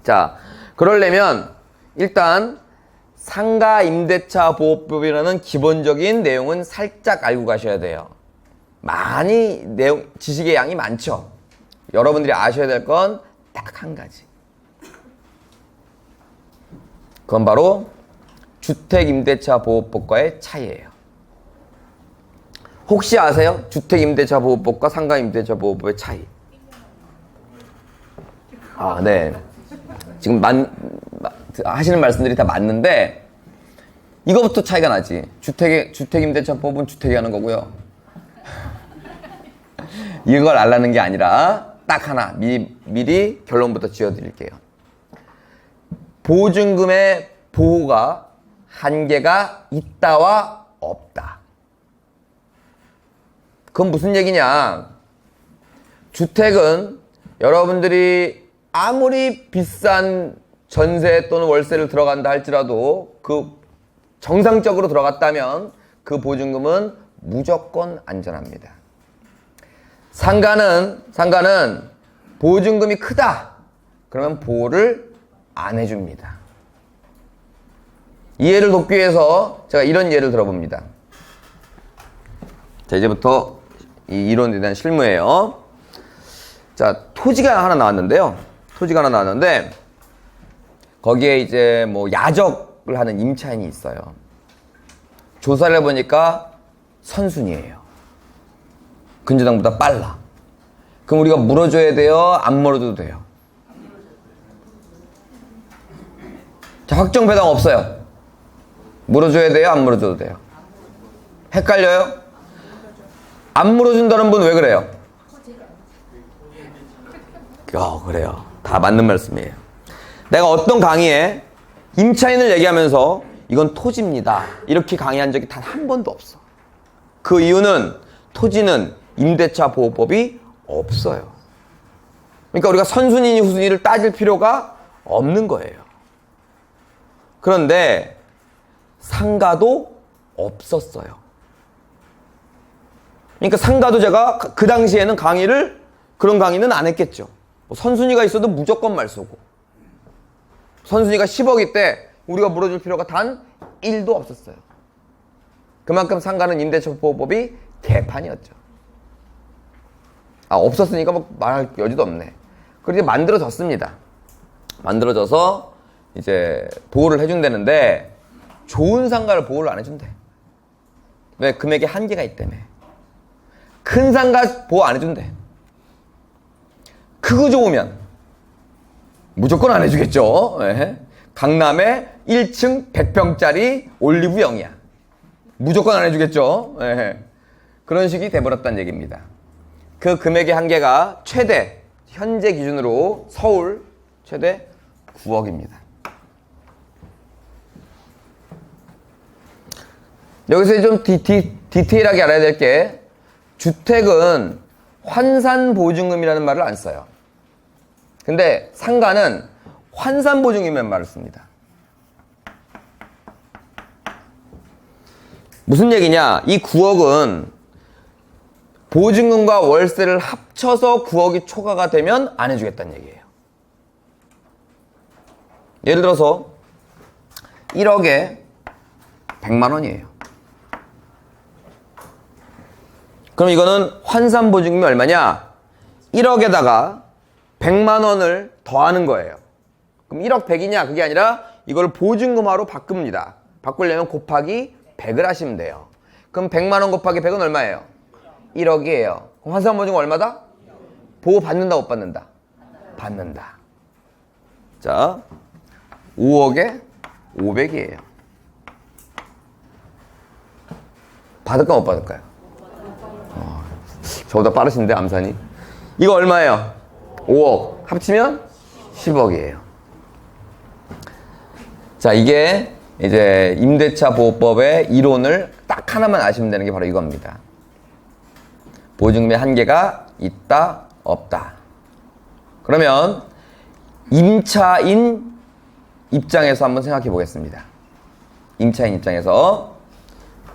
자, 그러려면 일단 상가 임대차 보호법이라는 기본적인 내용은 살짝 알고 가셔야 돼요. 많이 지식의 양이 많죠. 여러분들이 아셔야 될 건 딱 한 가지. 그건 바로 주택임대차 보호법과의 차이예요. 혹시 아세요? 주택임대차 보호법과 상가임대차 보호법의 차이. 아, 네. 지금 하시는 말씀들이 다 맞는데 이거부터 차이가 나지. 주택임대차 보호법은 주택이 하는 거고요. 이걸 알라는 게 아니라 딱 하나 미리 결론부터 지어드릴게요. 보증금의 보호가 한계가 있다와 없다. 그건 무슨 얘기냐? 주택은 여러분들이 아무리 비싼 전세 또는 월세를 들어간다 할지라도 그 정상적으로 들어갔다면 그 보증금은 무조건 안전합니다. 상가는 보증금이 크다. 그러면 보호를 안 해줍니다. 이해를 돕기 위해서 제가 이런 예를 들어봅니다. 자, 이제부터 이 이론에 대한 실무예요. 자, 토지가 하나 나왔는데요. 거기에 이제 뭐 야적을 하는 임차인이 있어요. 조사를 해보니까 선순위예요. 근저당보다 빨라. 그럼 우리가 물어줘야 돼요? 안 물어줘도 돼요? 자, 확정 배당 없어요. 물어줘야 돼요? 안 물어줘도 돼요? 헷갈려요? 안 물어준다는 분 왜 그래요? 그래요. 다 맞는 말씀이에요. 내가 어떤 강의에 임차인을 얘기하면서 이건 토지입니다. 이렇게 강의한 적이 단 한 번도 없어. 그 이유는 토지는 임대차 보호법이 없어요. 그러니까 우리가 선순위니 후순위를 따질 필요가 없는 거예요. 그런데 상가도 없었어요. 그러니까 상가도 제가 그 당시에는 그런 강의는 안 했겠죠. 선순위가 있어도 무조건 말소고, 선순위가 10억일 때 우리가 물어줄 필요가 단 1도 없었어요. 그만큼 상가는 임대차 보호법이 개판이었죠. 없었으니까 뭐 말할 여지도 없네. 그리고 이제 만들어졌습니다. 만들어져서 이제 보호를 해준다는데 좋은 상가를 보호를 안 해준대. 왜? 금액에 한계가 있다며. 큰 상가 보호 안 해준대. 크고 좋으면 무조건 안 해주겠죠. 네. 강남에 1층 100평짜리 올리브영이야. 무조건 안 해주겠죠. 네. 그런 식이 돼버렸다는 얘기입니다. 그 금액의 한계가 최대, 현재 기준으로 서울 최대 9억입니다. 여기서 좀 디테일하게 알아야 될 게, 주택은 환산보증금이라는 말을 안 써요. 근데 상가는 환산보증금이라는 말을 씁니다. 무슨 얘기냐? 이 9억은 보증금과 월세를 합쳐서 9억이 초과가 되면 안 해주겠다는 얘기예요. 예를 들어서 1억에 100만 원이에요. 그럼 이거는 환산보증금이 얼마냐? 1억에다가 100만 원을 더하는 거예요. 그럼 1억 100이냐? 그게 아니라 이걸 보증금화로 바꿉니다. 바꾸려면 곱하기 100을 하시면 돼요. 그럼 100만 원 곱하기 100은 얼마예요? 1억이에요. 그럼 환산보증금 얼마다? 보호 받는다, 못 받는다? 받는다. 자, 5억에 500이에요. 받을까, 못 받을까요? 저보다 빠르신데, 암산이. 이거 얼마예요? 5억. 합치면 10억이에요. 자, 이게 이제 임대차 보호법의 이론을 딱 하나만 아시면 되는 게 바로 이겁니다. 보증금의 한계가 있다, 없다. 그러면 임차인 입장에서 한번 생각해 보겠습니다. 임차인 입장에서.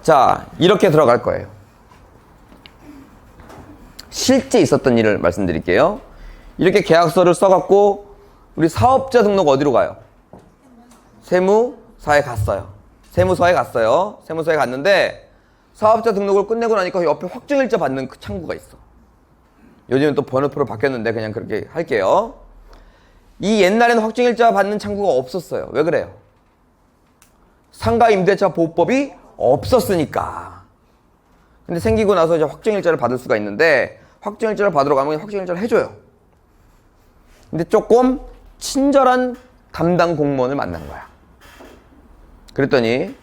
자, 이렇게 들어갈 거예요. 실제 있었던 일을 말씀드릴게요. 이렇게 계약서를 써갖고 우리 사업자 등록 어디로 가요? 세무사에 갔어요. 세무서에 갔는데 사업자 등록을 끝내고 나니까 옆에 확정일자 받는 그 창구가 있어. 요즘은 또 번호표로 바뀌었는데 그냥 그렇게 할게요. 이 옛날에는 확정일자 받는 창구가 없었어요. 왜 그래요? 상가임대차 보호법이 없었으니까. 근데 생기고 나서 이제 확정일자를 받을 수가 있는데 확정일자를 받으러 가면 확정일자를 해줘요. 근데 조금 친절한 담당 공무원을 만난 거야. 그랬더니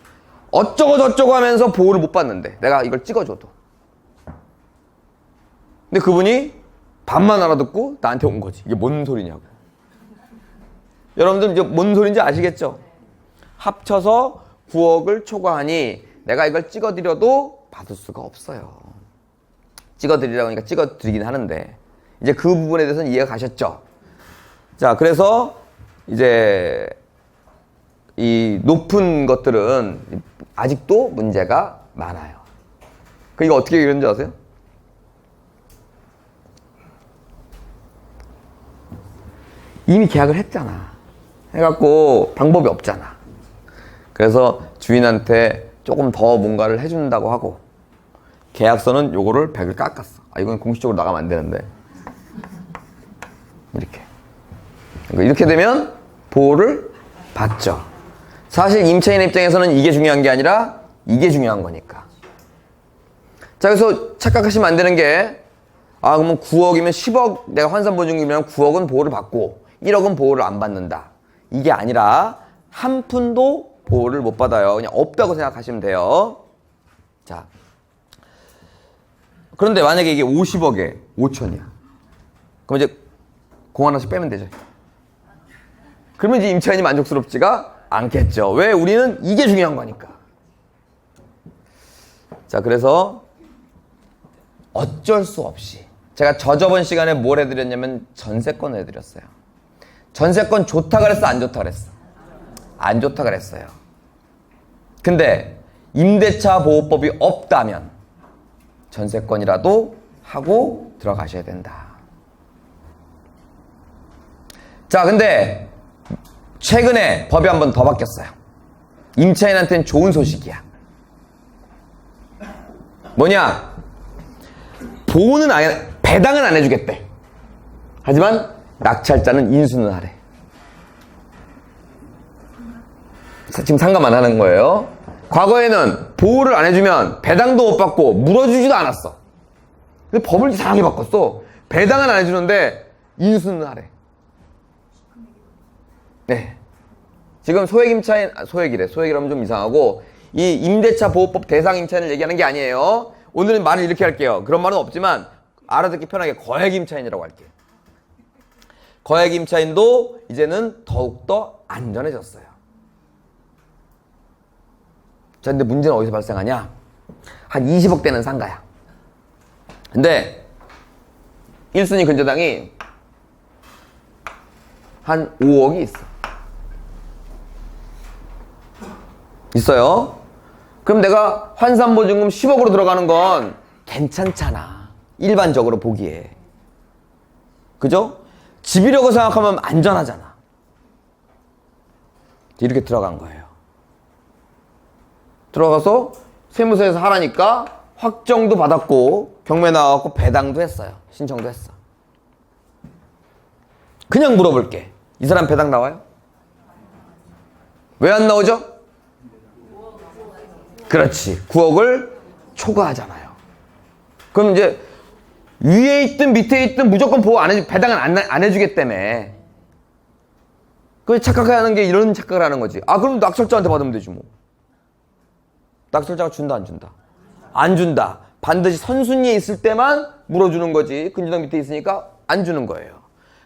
어쩌고 저쩌고 하면서 보호를 못 받는데 내가 이걸 찍어줘도. 근데 그분이 반만 알아듣고 나한테 온 거지. 이게 뭔 소리냐고. 여러분들 이제 뭔 소리인지 아시겠죠? 합쳐서 9억을 초과하니 내가 이걸 찍어드려도 받을 수가 없어요. 찍어드리라고 하니까 찍어드리긴 하는데 이제 그 부분에 대해서는 이해가 가셨죠? 자, 그래서 이제 이 높은 것들은 아직도 문제가 많아요. 그러니까 어떻게 이런지 아세요? 이미 계약을 했잖아. 해갖고 방법이 없잖아. 그래서 주인한테 조금 더 뭔가를 해준다고 하고 계약서는 요거를 100을 깎았어. 아, 이건 공식적으로 나가면 안 되는데 이렇게. 그러니까 이렇게 되면 보호를 받죠. 사실 임차인 입장에서는 이게 중요한 게 아니라 이게 중요한 거니까. 자, 그래서 착각하시면 안 되는 게, 아, 그러면 9억이면 10억, 내가 환산보증금이면 9억은 보호를 받고 1억은 보호를 안 받는다. 이게 아니라 한 푼도 보호를 못 받아요. 그냥 없다고 생각하시면 돼요. 자, 그런데 만약에 이게 50억에 5천이야. 그럼 이제 공 하나씩 빼면 되죠. 그러면 이제 임차인이 만족스럽지가 않겠죠. 왜? 우리는 이게 중요한 거니까. 자, 그래서 어쩔 수 없이 제가 저번 시간에 뭘 해드렸냐면 전세권을 해드렸어요. 전세권 좋다 그랬어? 안 좋다 그랬어? 안 좋다 그랬어요. 근데 임대차 보호법이 없다면 전세권이라도 하고 들어가셔야 된다. 자, 근데 최근에 법이 한 번 더 바뀌었어요. 임차인한테는 좋은 소식이야. 뭐냐? 보호는 배당은 안 해주겠대. 하지만 낙찰자는 인수는 하래. 지금 상관만 하는 거예요. 과거에는 보호를 안 해주면 배당도 못 받고 물어주지도 않았어. 근데 법을 이상하게 바꿨어. 배당은 안 해주는데 인수는 하래. 네. 지금 소액임차인, 소액이라면 좀 이상하고, 이 임대차 보호법 대상 임차인을 얘기하는 게 아니에요. 오늘은 말을 이렇게 할게요. 그런 말은 없지만 알아듣기 편하게 거액임차인이라고 할게요. 거액임차인도 이제는 더욱더 안전해졌어요. 자, 근데 문제는 어디서 발생하냐? 한 20억 대는 상가야. 근데 1순위 근저당이 한 5억이 있어요. 그럼 내가 환산보증금 10억으로 들어가는 건 괜찮잖아. 일반적으로 보기에. 그죠? 집이라고 생각하면 안전하잖아. 이렇게 들어간 거예요. 들어가서 세무서에서 하라니까 확정도 받았고 경매 나왔고 배당도 했어요. 신청도 했어. 그냥 물어볼게. 이 사람 배당 나와요? 왜 안 나오죠? 그렇지. 9억을 초과하잖아요. 그럼 이제 위에 있든 밑에 있든 무조건 보호 안 해주, 배당은 안 해주겠다며. 그 착각하는 게 이런 착각을 하는 거지. 아, 그럼 낙찰자한테 받으면 되지 뭐. 낙찰자가 준다 안 준다? 안 준다. 반드시 선순위에 있을 때만 물어주는 거지. 근저당 밑에 있으니까 안 주는 거예요.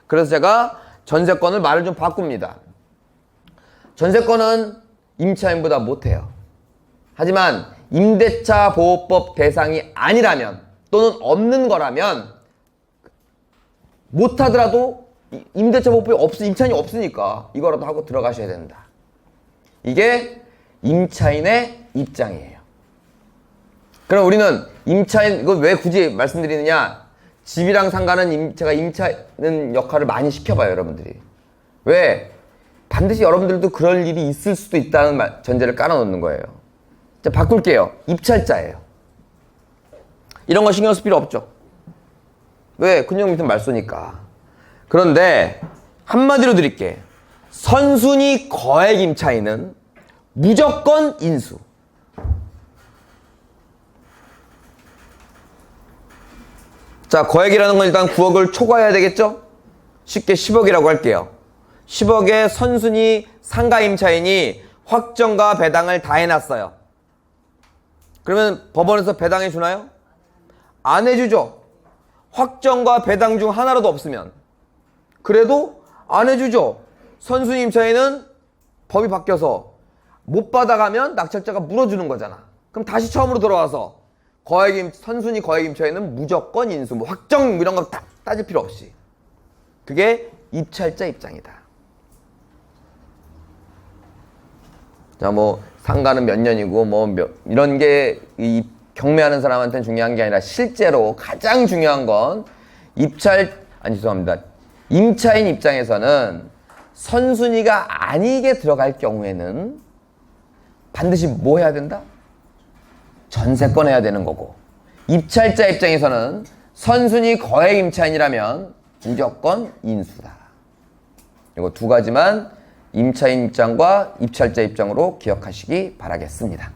그래서 제가 전세권을 말을 좀 바꿉니다. 전세권은 임차인보다 못해요. 하지만 임대차 보호법 대상이 아니라면 또는 없는 거라면 못하더라도 임대차 보호법이 임차인이 없으니까 이거라도 하고 들어가셔야 된다. 이게 임차인의 입장이에요. 그럼 우리는 임차인, 이거 왜 굳이 말씀드리느냐? 집이랑 상가는 제가 임차인 역할을 많이 시켜봐요, 여러분들이. 왜? 반드시 여러분들도 그럴 일이 있을 수도 있다는 전제를 깔아놓는 거예요. 자, 바꿀게요. 입찰자예요. 이런 거 신경 쓸 필요 없죠. 왜? 근육 밑에 말 쏘니까. 그런데 한마디로 드릴게. 선순위 거액 임차인은 무조건 인수. 자, 거액이라는 건 일단 9억을 초과해야 되겠죠? 쉽게 10억이라고 할게요. 10억의 선순위 상가 임차인이 확정과 배당을 다 해놨어요. 그러면 법원에서 배당해 주나요? 안 해주죠. 확정과 배당 중 하나라도 없으면. 그래도 안 해주죠. 선순위 임차인은 법이 바뀌어서 못 받아가면 낙찰자가 물어주는 거잖아. 그럼 다시 처음으로 돌아와서 선순위 거액 임차인은 무조건 인수, 뭐 확정 이런 거 다 따질 필요 없이. 그게 입찰자 입장이다. 자, 뭐 상가는 몇 년이고 뭐 이런 게 이 경매하는 사람한테는 중요한 게 아니라 실제로 가장 중요한 건 임차인 입장에서는 선순위가 아니게 들어갈 경우에는 반드시 뭐 해야 된다? 전세권 해야 되는 거고, 입찰자 입장에서는 선순위 거액 임차인이라면 무조건 인수다. 이거 두 가지만 임차인 입장과 입찰자 입장으로 기억하시기 바라겠습니다.